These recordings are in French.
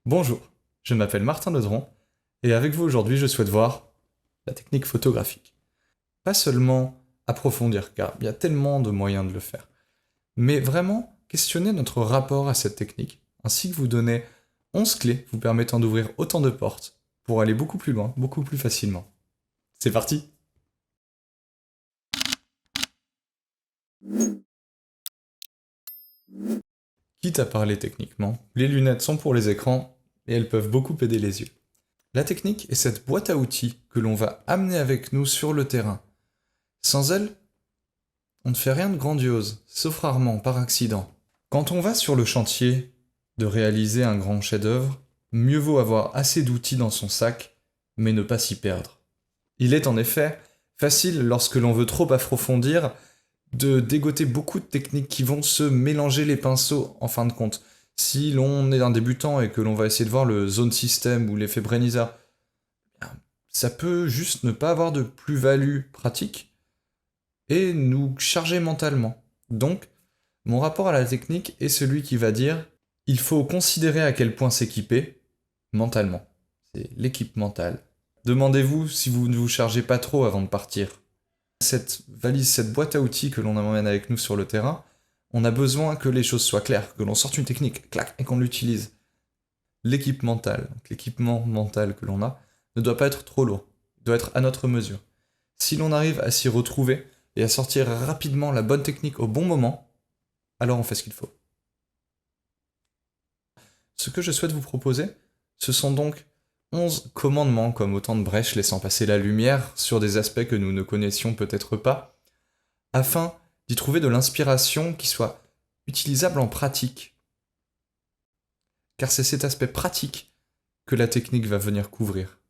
Bonjour, je m'appelle Martin Ledron et avec vous aujourd'hui je souhaite voir la technique photographique. Pas seulement approfondir car il y a tellement de moyens de le faire, mais vraiment questionner notre rapport à cette technique ainsi que vous donner 11 clés vous permettant d'ouvrir autant de portes pour aller beaucoup plus loin, beaucoup plus facilement. C'est parti! Quitte à parler techniquement, les lunettes sont pour les écrans et elles peuvent beaucoup aider les yeux. La technique est cette boîte à outils que l'on va amener avec nous sur le terrain. Sans elle, on ne fait rien de grandiose, sauf rarement par accident. Quand on va sur le chantier de réaliser un grand chef-d'œuvre, mieux vaut avoir assez d'outils dans son sac, mais ne pas s'y perdre. Il est en effet facile, lorsque l'on veut trop approfondir, de dégoter beaucoup de techniques qui vont se mélanger les pinceaux en fin de compte. Si l'on est un débutant et que l'on va essayer de voir le zone system ou l'effet Breniza, ça peut juste ne pas avoir de plus-value pratique et nous charger mentalement. Donc, mon rapport à la technique est celui qui va dire il faut considérer à quel point s'équiper mentalement. C'est l'équipe mentale. Demandez-vous si vous ne vous chargez pas trop avant de partir. Cette valise, cette boîte à outils que l'on emmène avec nous sur le terrain, on a besoin que les choses soient claires, que l'on sorte une technique, clac, et qu'on l'utilise. L'équipe mentale, l'équipement mental que l'on a, ne doit pas être trop lourd, il doit être à notre mesure. Si l'on arrive à s'y retrouver et à sortir rapidement la bonne technique au bon moment, alors on fait ce qu'il faut. Ce que je souhaite vous proposer, ce sont donc 11 commandements comme autant de brèches laissant passer la lumière sur des aspects que nous ne connaissions peut-être pas, afin d'y trouver de l'inspiration qui soit utilisable en pratique. Car c'est cet aspect pratique que la technique va venir couvrir.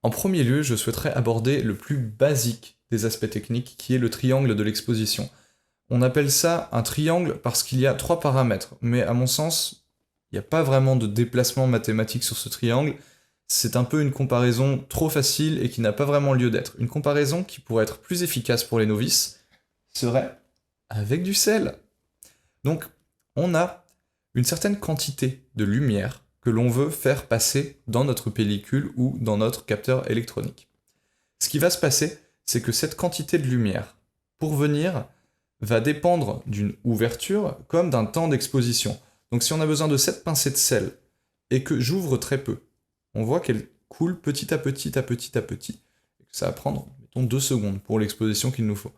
En premier lieu, je souhaiterais aborder le plus basique des aspects techniques, qui est le triangle de l'exposition. On appelle ça un triangle parce qu'il y a 3 paramètres, mais à mon sens, il n'y a pas vraiment de déplacement mathématique sur ce triangle. C'est un peu une comparaison trop facile et qui n'a pas vraiment lieu d'être. Une comparaison qui pourrait être plus efficace pour les novices serait avec du sel. Donc, on a une certaine quantité de lumière que l'on veut faire passer dans notre pellicule ou dans notre capteur électronique. Ce qui va se passer, c'est que cette quantité de lumière, pour venir, va dépendre d'une ouverture comme d'un temps d'exposition. Donc si on a besoin de cette pincée de sel et que j'ouvre très peu, on voit qu'elle coule petit à petit, à petit, à petit. Et que ça va prendre, mettons, 2 secondes pour l'exposition qu'il nous faut.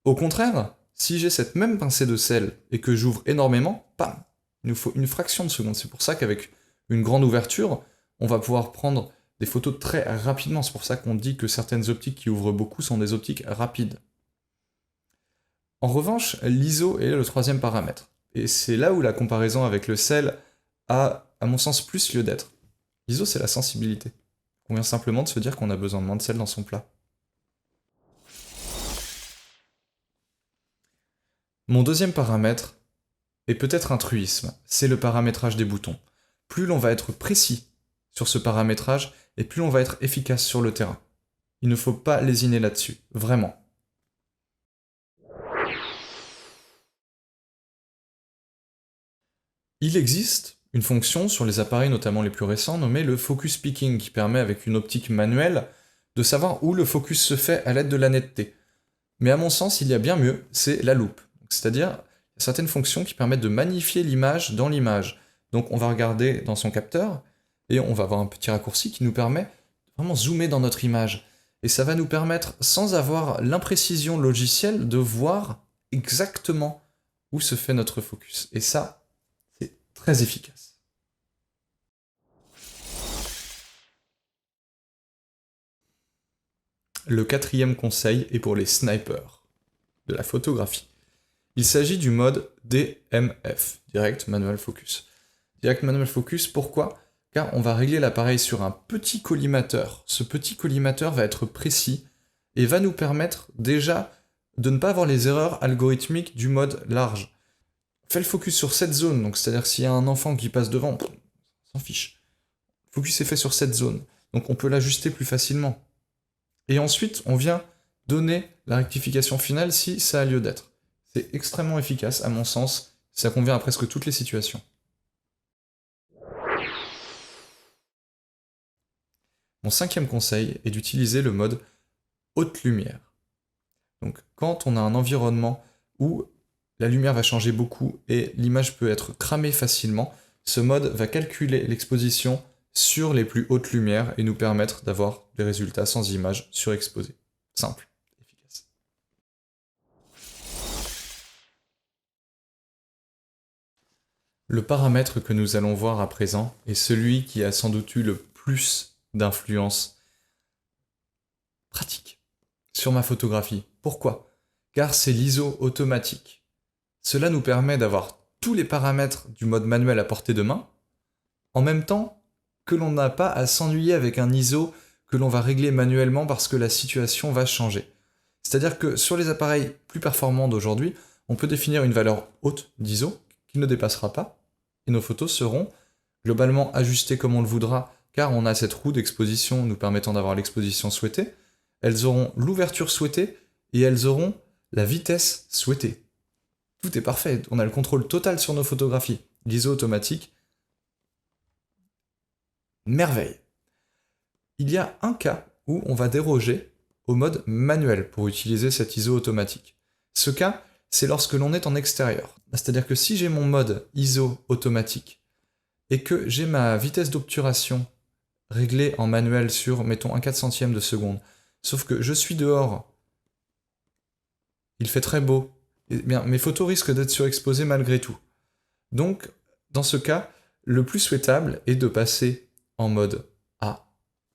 Au contraire, si j'ai cette même pincée de sel et que j'ouvre énormément, pam, il nous faut une fraction de seconde. C'est pour ça qu'avec une grande ouverture, on va pouvoir prendre des photos très rapidement. C'est pour ça qu'on dit que certaines optiques qui ouvrent beaucoup sont des optiques rapides. En revanche, l'ISO est le 3e paramètre. Et c'est là où la comparaison avec le sel a, à mon sens, plus lieu d'être. L'ISO, c'est la sensibilité. On vient simplement de se dire qu'on a besoin de moins de sel dans son plat. Mon 2e paramètre est peut-être un truisme, c'est le paramétrage des boutons. Plus l'on va être précis sur ce paramétrage, et plus l'on va être efficace sur le terrain. Il ne faut pas lésiner là-dessus, vraiment. Il existe une fonction sur les appareils, notamment les plus récents, nommée le focus picking, qui permet avec une optique manuelle de savoir où le focus se fait à l'aide de la netteté. Mais à mon sens, il y a bien mieux, c'est la loupe. C'est-à-dire, certaines fonctions qui permettent de magnifier l'image dans l'image. Donc on va regarder dans son capteur, et on va avoir un petit raccourci qui nous permet de vraiment zoomer dans notre image. Et ça va nous permettre, sans avoir l'imprécision logicielle, de voir exactement où se fait notre focus. Et ça, c'est très efficace. Le 4e conseil est pour les snipers de la photographie. Il s'agit du mode DMF, Direct Manual Focus. Direct Manual Focus, pourquoi ? Car on va régler l'appareil sur un petit collimateur. Ce petit collimateur va être précis et va nous permettre déjà de ne pas avoir les erreurs algorithmiques du mode large. On fait le focus sur cette zone, donc c'est-à-dire s'il y a un enfant qui passe devant, on s'en fiche. Le focus est fait sur cette zone, donc on peut l'ajuster plus facilement. Et ensuite, on vient donner la rectification finale si ça a lieu d'être. C'est extrêmement efficace à mon sens, ça convient à presque toutes les situations. Mon cinquième conseil est d'utiliser le mode haute lumière. Donc quand on a un environnement où la lumière va changer beaucoup et l'image peut être cramée facilement, ce mode va calculer l'exposition sur les plus hautes lumières et nous permettre d'avoir des résultats sans images surexposées. Simple, efficace. Le paramètre que nous allons voir à présent est celui qui a sans doute eu le plus d'influence pratique sur ma photographie. Pourquoi ? Car c'est l'ISO automatique. Cela nous permet d'avoir tous les paramètres du mode manuel à portée de main, en même temps que l'on n'a pas à s'ennuyer avec un ISO que l'on va régler manuellement parce que la situation va changer. C'est-à-dire que sur les appareils plus performants d'aujourd'hui, on peut définir une valeur haute d'ISO qui ne dépassera pas, et nos photos seront globalement ajustées comme on le voudra, car on a cette roue d'exposition nous permettant d'avoir l'exposition souhaitée. Elles auront l'ouverture souhaitée et elles auront la vitesse souhaitée. Tout est parfait, on a le contrôle total sur nos photographies. L'ISO automatique, merveille. Il y a un cas où on va déroger au mode manuel pour utiliser cet ISO automatique. Ce cas, c'est lorsque l'on est en extérieur. C'est-à-dire que si j'ai mon mode ISO automatique et que j'ai ma vitesse d'obturation réglée en manuel sur, mettons, 1/400 de seconde, sauf que je suis dehors, il fait très beau, et bien, mes photos risquent d'être surexposées malgré tout. Donc, dans ce cas, le plus souhaitable est de passer en mode A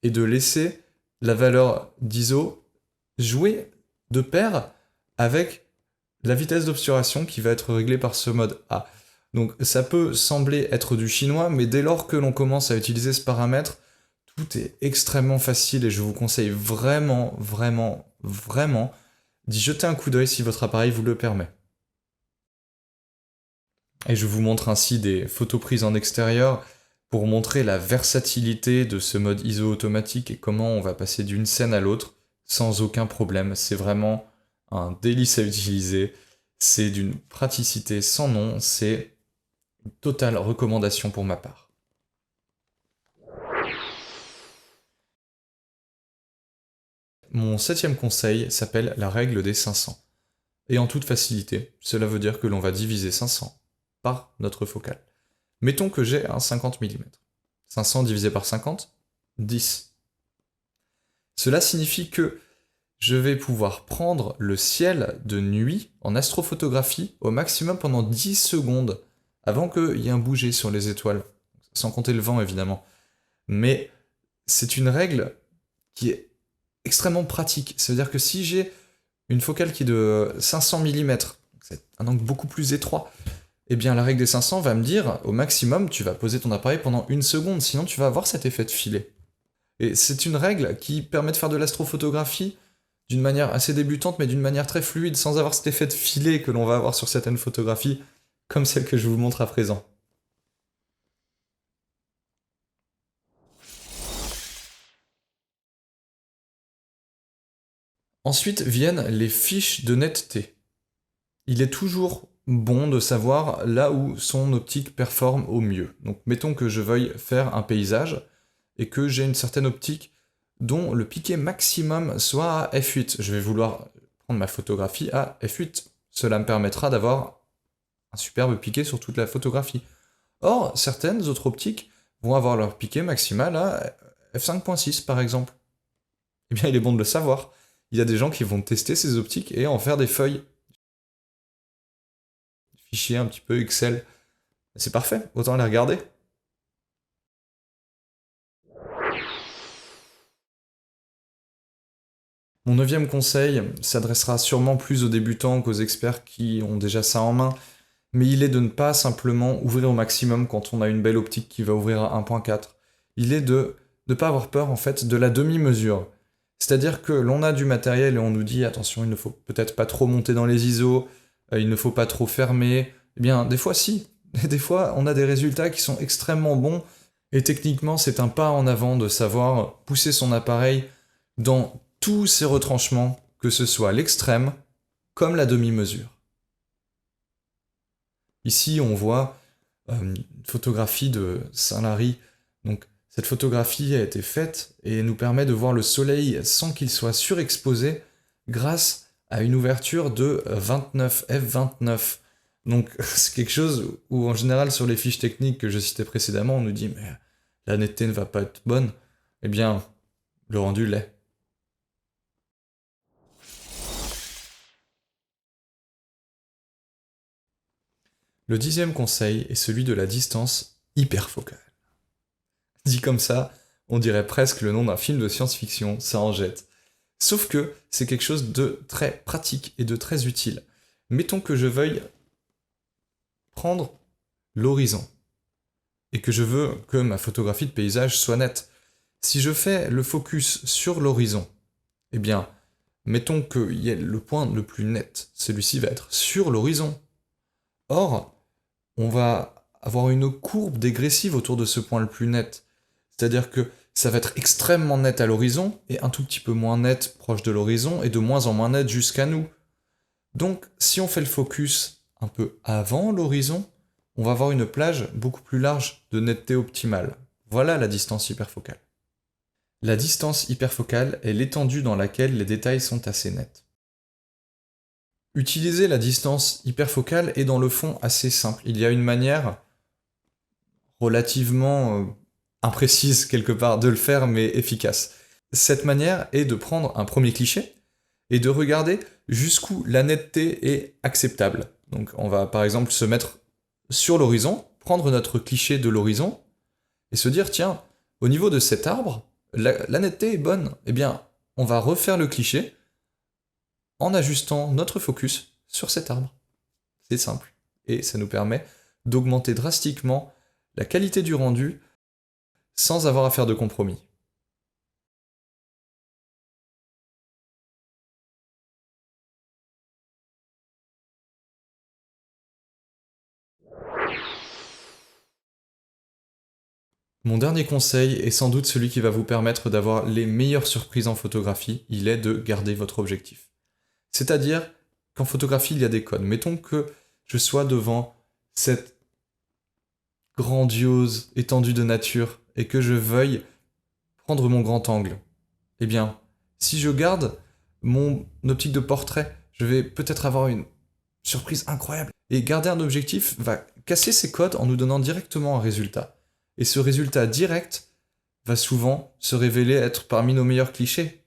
et de laisser la valeur d'ISO jouer de pair avec la vitesse d'obturation qui va être réglée par ce mode A. Donc ça peut sembler être du chinois, mais dès lors que l'on commence à utiliser ce paramètre, tout est extrêmement facile et je vous conseille vraiment, vraiment, vraiment d'y jeter un coup d'œil si votre appareil vous le permet. Et je vous montre ainsi des photos prises en extérieur pour montrer la versatilité de ce mode ISO automatique et comment on va passer d'une scène à l'autre sans aucun problème. C'est vraiment un délice à utiliser, c'est d'une praticité sans nom, c'est une totale recommandation pour ma part. Mon septième conseil s'appelle la règle des 500. Et en toute facilité, cela veut dire que l'on va diviser 500 par notre focale. Mettons que j'ai un 50 mm. 500 divisé par 50, 10. Cela signifie que je vais pouvoir prendre le ciel de nuit en astrophotographie au maximum pendant 10 secondes avant qu'il y ait un bouger sur les étoiles. Sans compter le vent évidemment. Mais c'est une règle qui est extrêmement pratique. Ça veut dire que si j'ai une focale qui est de 500 mm, c'est un angle beaucoup plus étroit, eh bien la règle des 500 va me dire au maximum tu vas poser ton appareil pendant 1 seconde, sinon tu vas avoir cet effet de filet. Et c'est une règle qui permet de faire de l'astrophotographie d'une manière assez débutante, mais d'une manière très fluide, sans avoir cet effet de filet que l'on va avoir sur certaines photographies, comme celle que je vous montre à présent. Ensuite viennent les fiches de netteté. Il est toujours bon de savoir là où son optique performe au mieux. Donc mettons que je veuille faire un paysage et que j'ai une certaine optique dont le piqué maximum soit à f8. Je vais vouloir prendre ma photographie à f8. Cela me permettra d'avoir un superbe piqué sur toute la photographie. Or, certaines autres optiques vont avoir leur piqué maximal à f5.6 par exemple. Eh bien, il est bon de le savoir. Il y a des gens qui vont tester ces optiques et en faire des feuilles. Fichier un petit peu Excel. C'est parfait, autant les regarder. Mon neuvième conseil s'adressera sûrement plus aux débutants qu'aux experts qui ont déjà ça en main, mais il est de ne pas simplement ouvrir au maximum quand on a une belle optique qui va ouvrir à 1.4. Il est de ne pas avoir peur en fait de la demi-mesure. C'est-à-dire que l'on a du matériel et on nous dit attention, il ne faut peut-être pas trop monter dans les ISO, il ne faut pas trop fermer. Eh bien, des fois si. Des fois, on a des résultats qui sont extrêmement bons et techniquement, c'est un pas en avant de savoir pousser son appareil dans tous ses retranchements, que ce soit l'extrême comme la demi-mesure. Ici, on voit une photographie de Saint-Lary. Donc, cette photographie a été faite et nous permet de voir le soleil sans qu'il soit surexposé grâce à une ouverture de 29 f29. Donc, c'est quelque chose où, en général, sur les fiches techniques que je citais précédemment, on nous dit « mais la netteté ne va pas être bonne ». Eh bien, le rendu l'est. Le 10e conseil est celui de la distance hyperfocale. Dit comme ça, on dirait presque le nom d'un film de science-fiction, ça en jette. Sauf que c'est quelque chose de très pratique et de très utile. Mettons que je veuille prendre l'horizon et que je veux que ma photographie de paysage soit nette. Si je fais le focus sur l'horizon, eh bien, mettons qu'il y ait le point le plus net, celui-ci va être sur l'horizon. Or, on va avoir une courbe dégressive autour de ce point le plus net. C'est-à-dire que ça va être extrêmement net à l'horizon et un tout petit peu moins net proche de l'horizon et de moins en moins net jusqu'à nous. Donc, si on fait le focus un peu avant l'horizon, on va avoir une plage beaucoup plus large de netteté optimale. Voilà la distance hyperfocale. La distance hyperfocale est l'étendue dans laquelle les détails sont assez nets. Utiliser la distance hyperfocale est dans le fond assez simple. Il y a une manière relativement imprécise quelque part de le faire, mais efficace. Cette manière est de prendre un premier cliché et de regarder jusqu'où la netteté est acceptable. Donc on va par exemple se mettre sur l'horizon, prendre notre cliché de l'horizon et se dire tiens, au niveau de cet arbre, la netteté est bonne. Eh bien, on va refaire le cliché en ajustant notre focus sur cet arbre. C'est simple. Et ça nous permet d'augmenter drastiquement la qualité du rendu sans avoir à faire de compromis. Mon dernier conseil est sans doute celui qui va vous permettre d'avoir les meilleures surprises en photographie, il est de garder votre objectif. C'est-à-dire qu'en photographie, il y a des codes. Mettons que je sois devant cette grandiose étendue de nature et que je veuille prendre mon grand angle. Eh bien, si je garde mon optique de portrait, je vais peut-être avoir une surprise incroyable. Et garder un objectif va casser ces codes en nous donnant directement un résultat. Et ce résultat direct va souvent se révéler être parmi nos meilleurs clichés.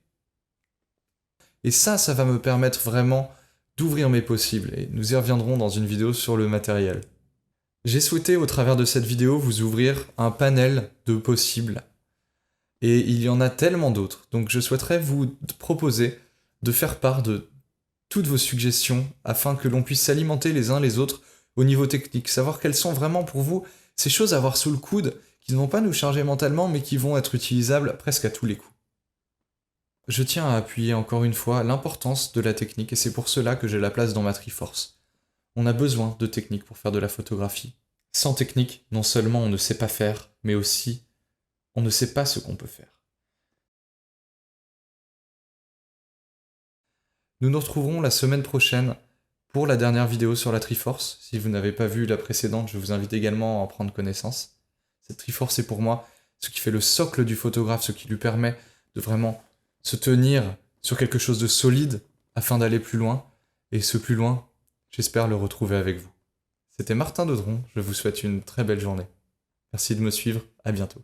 Et ça va me permettre vraiment d'ouvrir mes possibles. Et nous y reviendrons dans une vidéo sur le matériel. J'ai souhaité au travers de cette vidéo vous ouvrir un panel de possibles. Et il y en a tellement d'autres. Donc je souhaiterais vous proposer de faire part de toutes vos suggestions afin que l'on puisse s'alimenter les uns les autres au niveau technique. Savoir quelles sont vraiment pour vous ces choses à avoir sous le coude qui ne vont pas nous charger mentalement mais qui vont être utilisables presque à tous les coups. Je tiens à appuyer encore une fois l'importance de la technique et c'est pour cela que j'ai la place dans ma Triforce. On a besoin de technique pour faire de la photographie. Sans technique, non seulement on ne sait pas faire, mais aussi on ne sait pas ce qu'on peut faire. Nous nous retrouverons la semaine prochaine pour la dernière vidéo sur la Triforce. Si vous n'avez pas vu la précédente, je vous invite également à en prendre connaissance. Cette Triforce est pour moi ce qui fait le socle du photographe, ce qui lui permet de vraiment se tenir sur quelque chose de solide afin d'aller plus loin. Et ce plus loin, j'espère le retrouver avec vous. C'était Martin Daudron, je vous souhaite une très belle journée. Merci de me suivre, à bientôt.